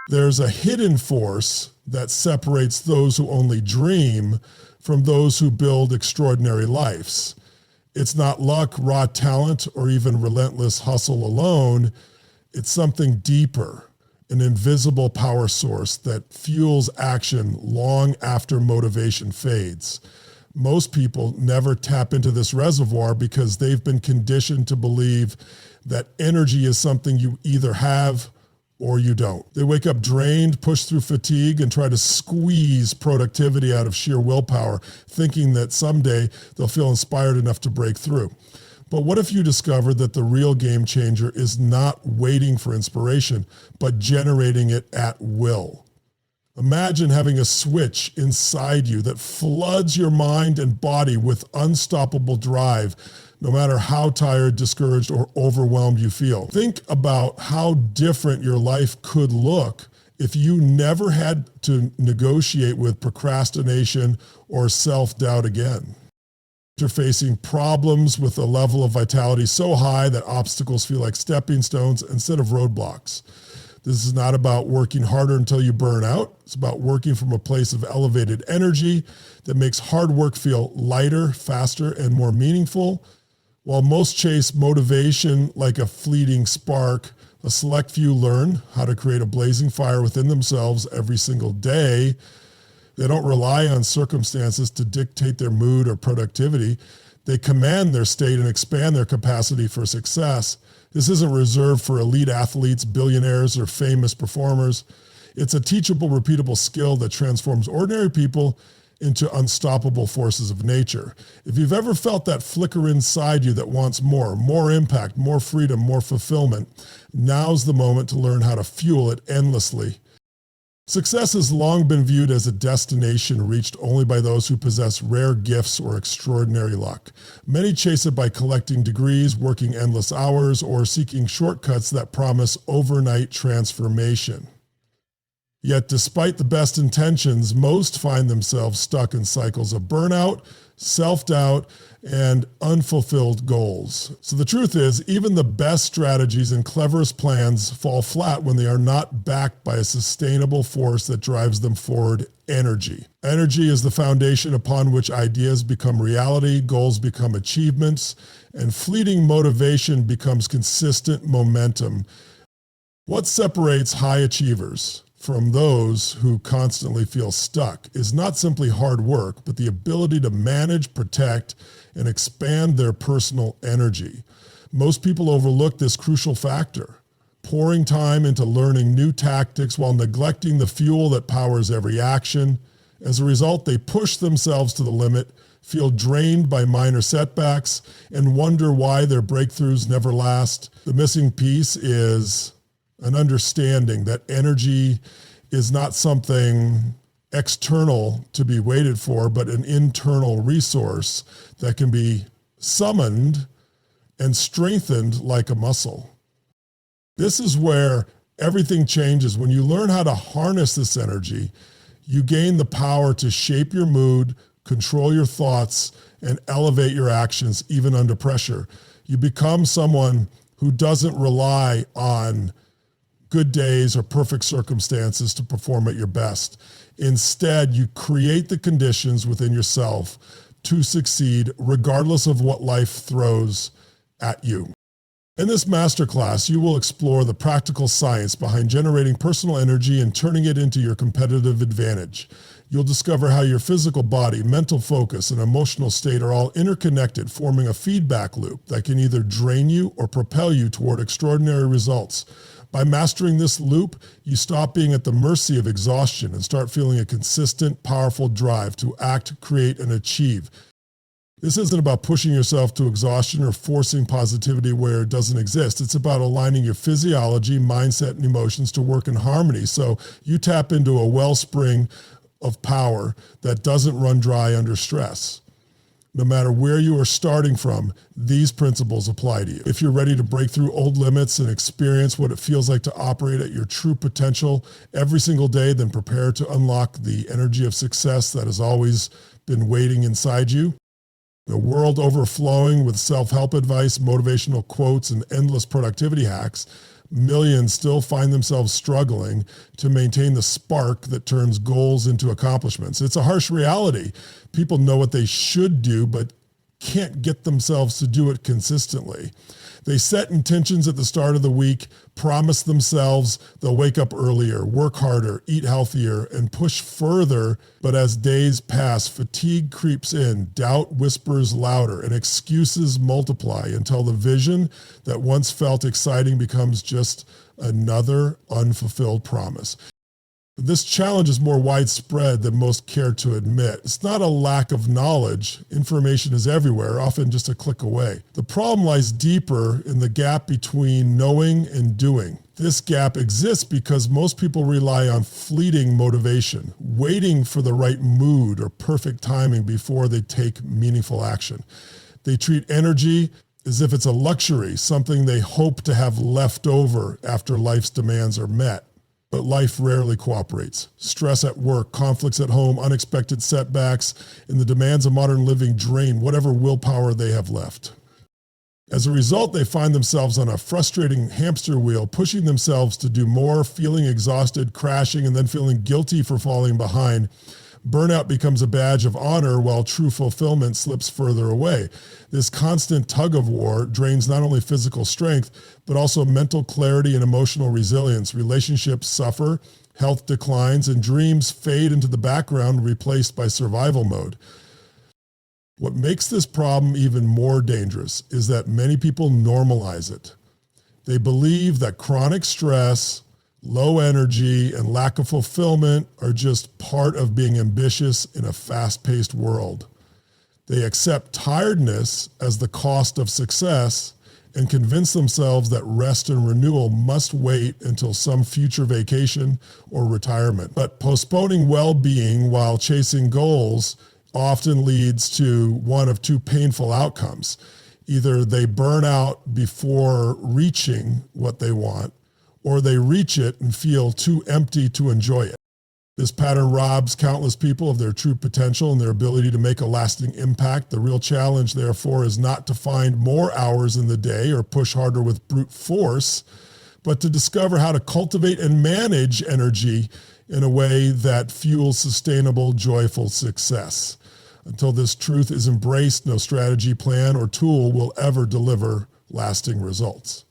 There's a hidden force that separates those who only dream from those who build extraordinary lives. It's not luck, raw talent, or even relentless hustle alone. It's something deeper, an invisible power source that fuels action long after motivation fades. Most people never tap into this reservoir because they've been conditioned to believe that energy is something you either have or you don't. They wake up drained, push through fatigue, and try to squeeze productivity out of sheer willpower, thinking that someday they'll feel inspired enough to break through. But what if you discovered that the real game changer is not waiting for inspiration, but generating it at will? Imagine having a switch inside you that floods your mind and body with unstoppable drive, no matter how tired, discouraged, or overwhelmed you feel. Think about how different your life could look if you never had to negotiate with procrastination or self-doubt again. You're facing problems with a level of vitality so high that obstacles feel like stepping stones instead of roadblocks. This is not about working harder until you burn out. It's about working from a place of elevated energy that makes hard work feel lighter, faster, and more meaningful. While most chase motivation like a fleeting spark, a select few learn how to create a blazing fire within themselves every single day. They don't rely on circumstances to dictate their mood or productivity. They command their state and expand their capacity for success. This isn't reserved for elite athletes, billionaires, or famous performers. It's a teachable, repeatable skill that transforms ordinary people into unstoppable forces of nature. If you've ever felt that flicker inside you that wants more impact, more freedom, more fulfillment, now's the moment to learn how to fuel it endlessly. Success has long been viewed as a destination reached only by those who possess rare gifts or extraordinary luck. Many chase it by collecting degrees, working endless hours, or seeking shortcuts that promise overnight transformation. Yet despite the best intentions, most find themselves stuck in cycles of burnout, self-doubt, and unfulfilled goals. So the truth is, even the best strategies and cleverest plans fall flat when they are not backed by a sustainable force that drives them forward: energy. Energy is the foundation upon which ideas become reality, goals become achievements, and fleeting motivation becomes consistent momentum. What separates high achievers from those who constantly feel stuck is not simply hard work, but the ability to manage, protect, and expand their personal energy. Most people overlook this crucial factor, pouring time into learning new tactics while neglecting the fuel that powers every action. As a result, they push themselves to the limit, feel drained by minor setbacks, and wonder why their breakthroughs never last. The missing piece is an understanding that energy is not something external to be waited for, but an internal resource that can be summoned and strengthened like a muscle. This is where everything changes. When you learn how to harness this energy, you gain the power to shape your mood, control your thoughts, and elevate your actions even under pressure. You become someone who doesn't rely on good days or perfect circumstances to perform at your best. Instead, you create the conditions within yourself to succeed regardless of what life throws at you. In this masterclass, you will explore the practical science behind generating personal energy and turning it into your competitive advantage. You'll discover how your physical body, mental focus, and emotional state are all interconnected, forming a feedback loop that can either drain you or propel you toward extraordinary results. By mastering this loop, you stop being at the mercy of exhaustion and start feeling a consistent, powerful drive to act, create, and achieve. This isn't about pushing yourself to exhaustion or forcing positivity where it doesn't exist. It's about aligning your physiology, mindset, and emotions to work in harmony so you tap into a wellspring of power that doesn't run dry under stress. No matter where you are starting from, these principles apply to you. If you're ready to break through old limits and experience what it feels like to operate at your true potential every single day, then prepare to unlock the energy of success that has always been waiting inside you. The world overflowing with self-help advice, motivational quotes, and endless productivity hacks. millions still find themselves struggling to maintain the spark that turns goals into accomplishments. It's a harsh reality. People know what they should do, but can't get themselves to do it consistently. They set intentions at the start of the week, promise themselves they'll wake up earlier, work harder, eat healthier, and push further. But as days pass, fatigue creeps in, doubt whispers louder, and excuses multiply until the vision that once felt exciting becomes just another unfulfilled promise. This challenge is more widespread than most care to admit. It's not a lack of knowledge. Information is everywhere, often just a click away. The problem lies deeper in the gap between knowing and doing. This gap exists because most people rely on fleeting motivation, waiting for the right mood or perfect timing before they take meaningful action. They treat energy as if it's a luxury, something they hope to have left over after life's demands are met. But life rarely cooperates. Stress at work, conflicts at home, unexpected setbacks, and the demands of modern living drain whatever willpower they have left. As a result, they find themselves on a frustrating hamster wheel, pushing themselves to do more, feeling exhausted, crashing, and then feeling guilty for falling behind. Burnout becomes a badge of honor while true fulfillment slips further away. This constant tug of war drains not only physical strength, but also mental clarity and emotional resilience. Relationships suffer, health declines, and dreams fade into the background, replaced by survival mode. What makes this problem even more dangerous is that many people normalize it. They believe that chronic stress, low energy, and lack of fulfillment are just part of being ambitious in a fast-paced world. They accept tiredness as the cost of success and convince themselves that rest and renewal must wait until some future vacation or retirement. But postponing well-being while chasing goals often leads to one of two painful outcomes. Either they burn out before reaching what they want, or they reach it and feel too empty to enjoy it. This pattern robs countless people of their true potential and their ability to make a lasting impact. The real challenge, therefore, is not to find more hours in the day or push harder with brute force, but to discover how to cultivate and manage energy in a way that fuels sustainable, joyful success. Until this truth is embraced, no strategy, plan, or tool will ever deliver lasting results.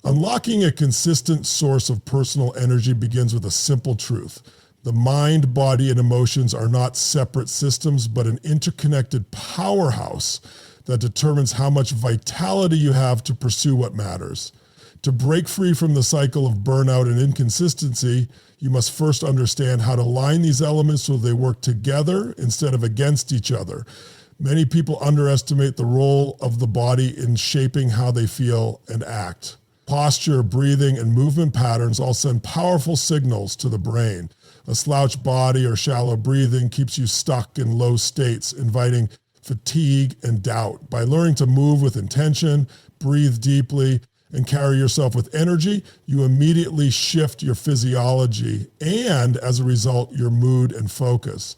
Unlocking a consistent source of personal energy begins with a simple truth. The mind, body, and emotions are not separate systems, but an interconnected powerhouse that determines how much vitality you have to pursue what matters. To break free from the cycle of burnout and inconsistency, you must first understand how to align these elements so they work together instead of against each other. Many people underestimate the role of the body in shaping how they feel and act. Posture, breathing, and movement patterns all send powerful signals to the brain. A slouched body or shallow breathing keeps you stuck in low states, inviting fatigue and doubt. By learning to move with intention, breathe deeply, and carry yourself with energy, you immediately shift your physiology and, as a result, your mood and focus.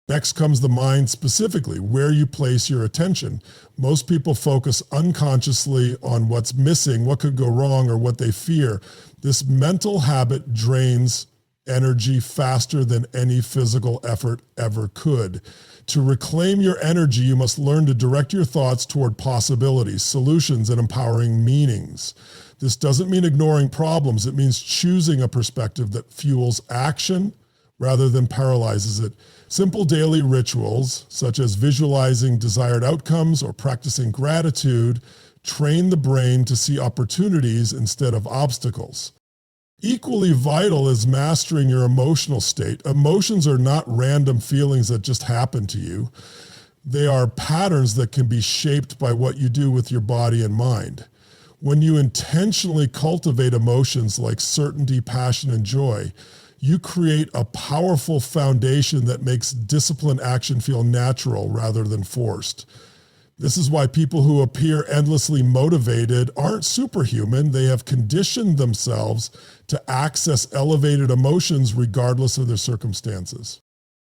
Next comes the mind specifically, where you place your attention. Most people focus unconsciously on what's missing, what could go wrong, or what they fear. This mental habit drains energy faster than any physical effort ever could. To reclaim your energy, you must learn to direct your thoughts toward possibilities, solutions, and empowering meanings. This doesn't mean ignoring problems. It means choosing a perspective that fuels action rather than paralyzes it. Simple daily rituals, such as visualizing desired outcomes or practicing gratitude, train the brain to see opportunities instead of obstacles. Equally vital is mastering your emotional state. Emotions are not random feelings that just happen to you. They are patterns that can be shaped by what you do with your body and mind. When you intentionally cultivate emotions like certainty, passion, and joy, you create a powerful foundation that makes disciplined action feel natural rather than forced. This is why people who appear endlessly motivated aren't superhuman. They have conditioned themselves to access elevated emotions regardless of their circumstances.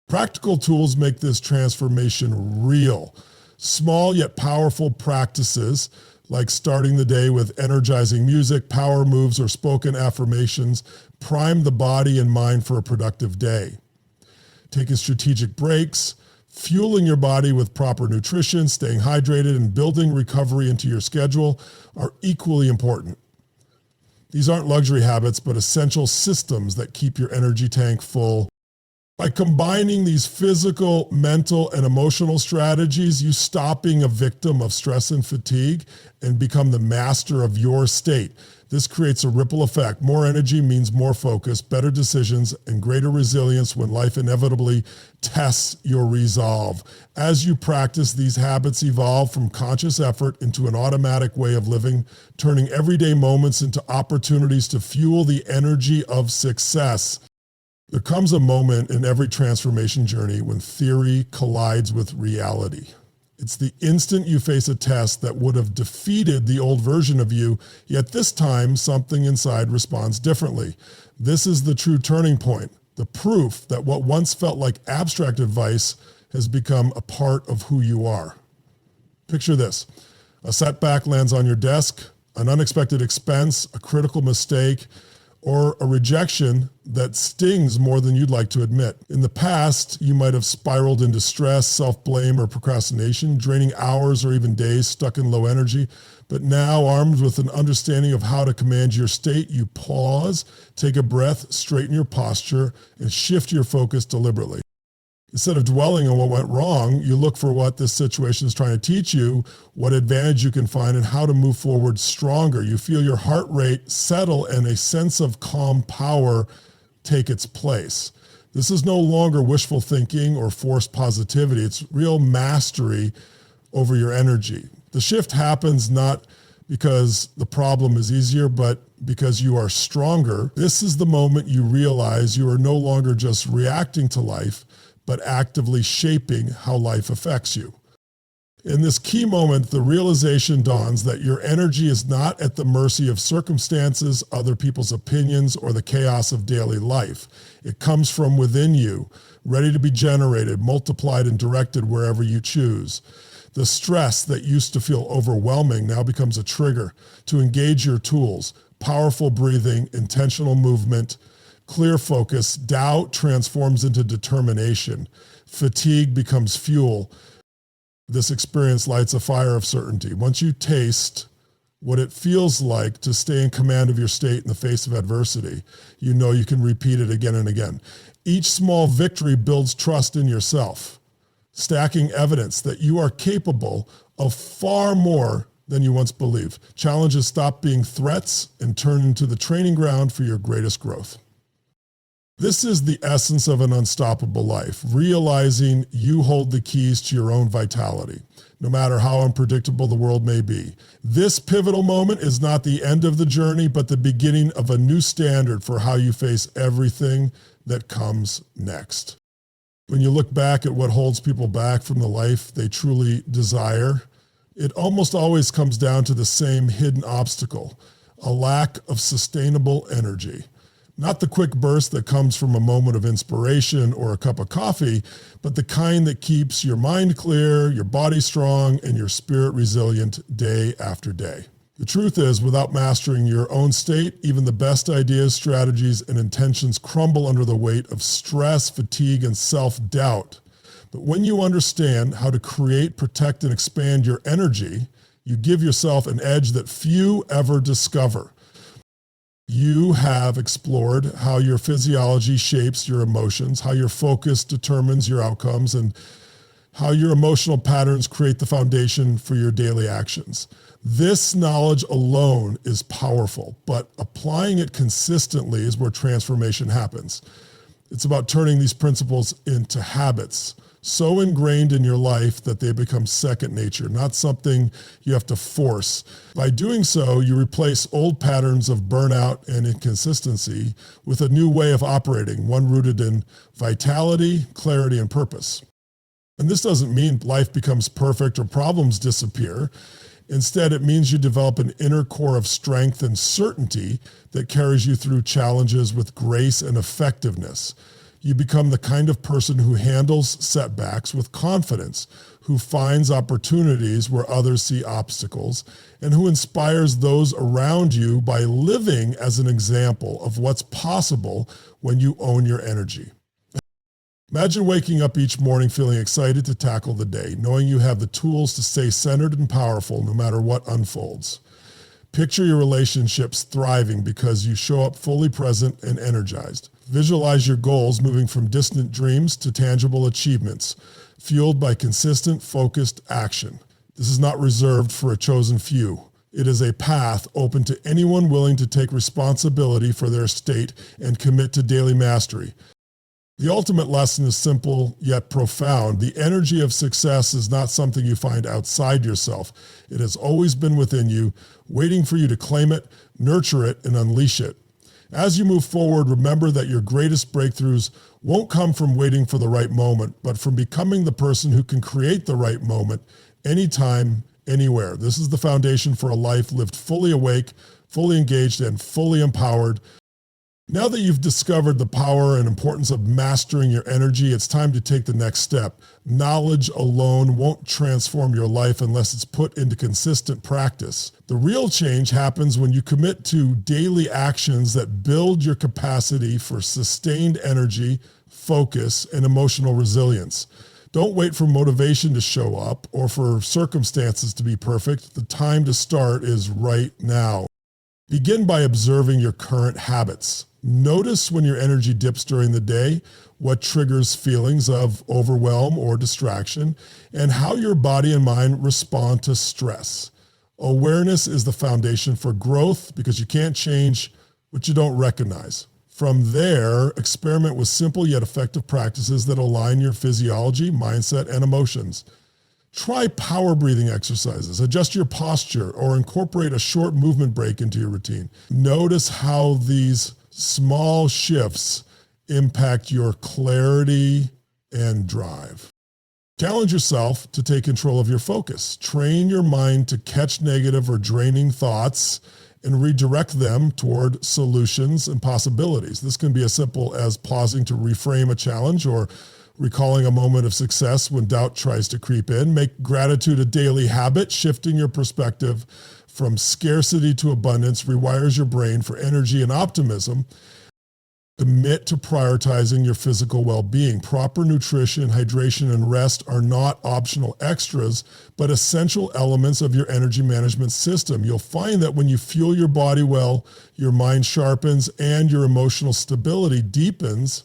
Practical tools make this transformation real. Small yet powerful practices like starting the day with energizing music, power moves, or spoken affirmations, prime the body and mind for a productive day. Taking strategic breaks, fueling your body with proper nutrition, staying hydrated, and building recovery into your schedule are equally important. These aren't luxury habits, but essential systems that keep your energy tank full. By combining these physical, mental, and emotional strategies, you stop being a victim of stress and fatigue and become the master of your state. This creates a ripple effect. More energy means more focus, better decisions, and greater resilience when life inevitably tests your resolve. As you practice, these habits evolve from conscious effort into an automatic way of living, turning everyday moments into opportunities to fuel the energy of success. There comes a moment in every transformation journey when theory collides with reality. It's the instant you face a test that would have defeated the old version of you, yet this time something inside responds differently. This is the true turning point, the proof that what once felt like abstract advice has become a part of who you are. Picture this: a setback lands on your desk, an unexpected expense, a critical mistake, or a rejection that stings more than you'd like to admit. In the past, you might have spiraled into stress, self-blame, or procrastination, draining hours or even days stuck in low energy. But now, armed with an understanding of how to command your state, you pause, take a breath, straighten your posture, and shift your focus deliberately. Instead of dwelling on what went wrong, you look for what this situation is trying to teach you, what advantage you can find, and how to move forward stronger. You feel your heart rate settle and a sense of calm power take its place. This is no longer wishful thinking or forced positivity. It's real mastery over your energy. The shift happens not because the problem is easier, but because you are stronger. This is the moment you realize you are no longer just reacting to life, but actively shaping how life affects you. In this key moment, the realization dawns that your energy is not at the mercy of circumstances, other people's opinions, or the chaos of daily life. It comes from within you, ready to be generated, multiplied, and directed wherever you choose. The stress that used to feel overwhelming now becomes a trigger to engage your tools: powerful breathing, intentional movement, clear focus. Doubt transforms into determination. Fatigue becomes fuel. This experience lights a fire of certainty. Once you taste what it feels like to stay in command of your state in the face of adversity, you know you can repeat it again and again. Each small victory builds trust in yourself, stacking evidence that you are capable of far more than you once believed. Challenges stop being threats and turn into the training ground for your greatest growth. This is the essence of an unstoppable life, realizing you hold the keys to your own vitality, no matter how unpredictable the world may be. This pivotal moment is not the end of the journey, but the beginning of a new standard for how you face everything that comes next. When you look back at what holds people back from the life they truly desire, it almost always comes down to the same hidden obstacle: a lack of sustainable energy. Not the quick burst that comes from a moment of inspiration or a cup of coffee, but the kind that keeps your mind clear, your body strong, and your spirit resilient day after day. The truth is, without mastering your own state, even the best ideas, strategies, and intentions crumble under the weight of stress, fatigue, and self-doubt. But when you understand how to create, protect, and expand your energy, you give yourself an edge that few ever discover. You have explored how your physiology shapes your emotions, how your focus determines your outcomes, and how your emotional patterns create the foundation for your daily actions. This knowledge alone is powerful, but applying it consistently is where transformation happens. It's about turning these principles into habits, so ingrained in your life that they become second nature, not something you have to force. By doing so, you replace old patterns of burnout and inconsistency with a new way of operating, one rooted in vitality, clarity, and purpose. And this doesn't mean life becomes perfect or problems disappear. Instead, it means you develop an inner core of strength and certainty that carries you through challenges with grace and effectiveness. You become the kind of person who handles setbacks with confidence, who finds opportunities where others see obstacles, and who inspires those around you by living as an example of what's possible when you own your energy. Imagine waking up each morning feeling excited to tackle the day, knowing you have the tools to stay centered and powerful no matter what unfolds. Picture your relationships thriving because you show up fully present and energized. Visualize your goals moving from distant dreams to tangible achievements, fueled by consistent, focused action. This is not reserved for a chosen few. It is a path open to anyone willing to take responsibility for their state and commit to daily mastery. The ultimate lesson is simple yet profound. The energy of success is not something you find outside yourself. It has always been within you, waiting for you to claim it, nurture it, and unleash it. As you move forward, remember that your greatest breakthroughs won't come from waiting for the right moment, but from becoming the person who can create the right moment anytime, anywhere. This is the foundation for a life lived fully awake, fully engaged, and fully empowered. Now that you've discovered the power and importance of mastering your energy, it's time to take the next step. Knowledge alone won't transform your life unless it's put into consistent practice. The real change happens when you commit to daily actions that build your capacity for sustained energy, focus, and emotional resilience. Don't wait for motivation to show up or for circumstances to be perfect. The time to start is right now. Begin by observing your current habits. Notice when your energy dips during the day, what triggers feelings of overwhelm or distraction, and how your body and mind respond to stress. Awareness is the foundation for growth because you can't change what you don't recognize. From there, experiment with simple yet effective practices that align your physiology, mindset, and emotions. Try power breathing exercises, adjust your posture, or incorporate a short movement break into your routine. Notice how these small shifts impact your clarity and drive. Challenge yourself to take control of your focus. Train your mind to catch negative or draining thoughts and redirect them toward solutions and possibilities. This can be as simple as pausing to reframe a challenge or recalling a moment of success when doubt tries to creep in. Make gratitude a daily habit. Shifting your perspective from scarcity to abundance rewires your brain for energy and optimism. Commit to prioritizing your physical well-being. Proper nutrition, hydration, and rest are not optional extras, but essential elements of your energy management system. You'll find that when you fuel your body well, your mind sharpens and your emotional stability deepens.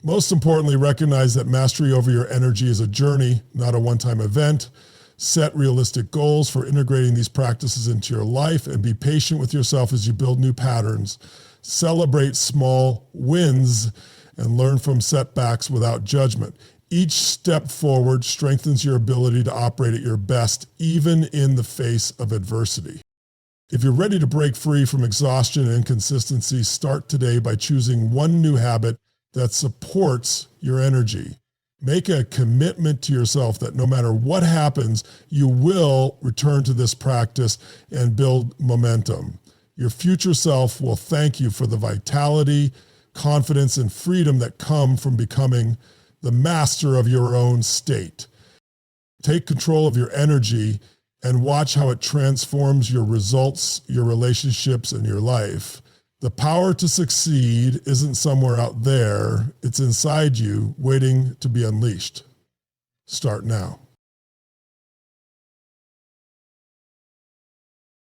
Most importantly, recognize that mastery over your energy is a journey, not a one-time event. Set realistic goals for integrating these practices into your life and be patient with yourself as you build new patterns. Celebrate small wins and learn from setbacks without judgment. Each step forward strengthens your ability to operate at your best, even in the face of adversity. If you're ready to break free from exhaustion and inconsistency, start today by choosing one new habit that supports your energy. Make a commitment to yourself that no matter what happens, you will return to this practice and build momentum. Your future self will thank you for the vitality, confidence, and freedom that come from becoming the master of your own state. Take control of your energy and watch how it transforms your results, your relationships, and your life. The power to succeed isn't somewhere out there. It's inside you, waiting to be unleashed. Start now.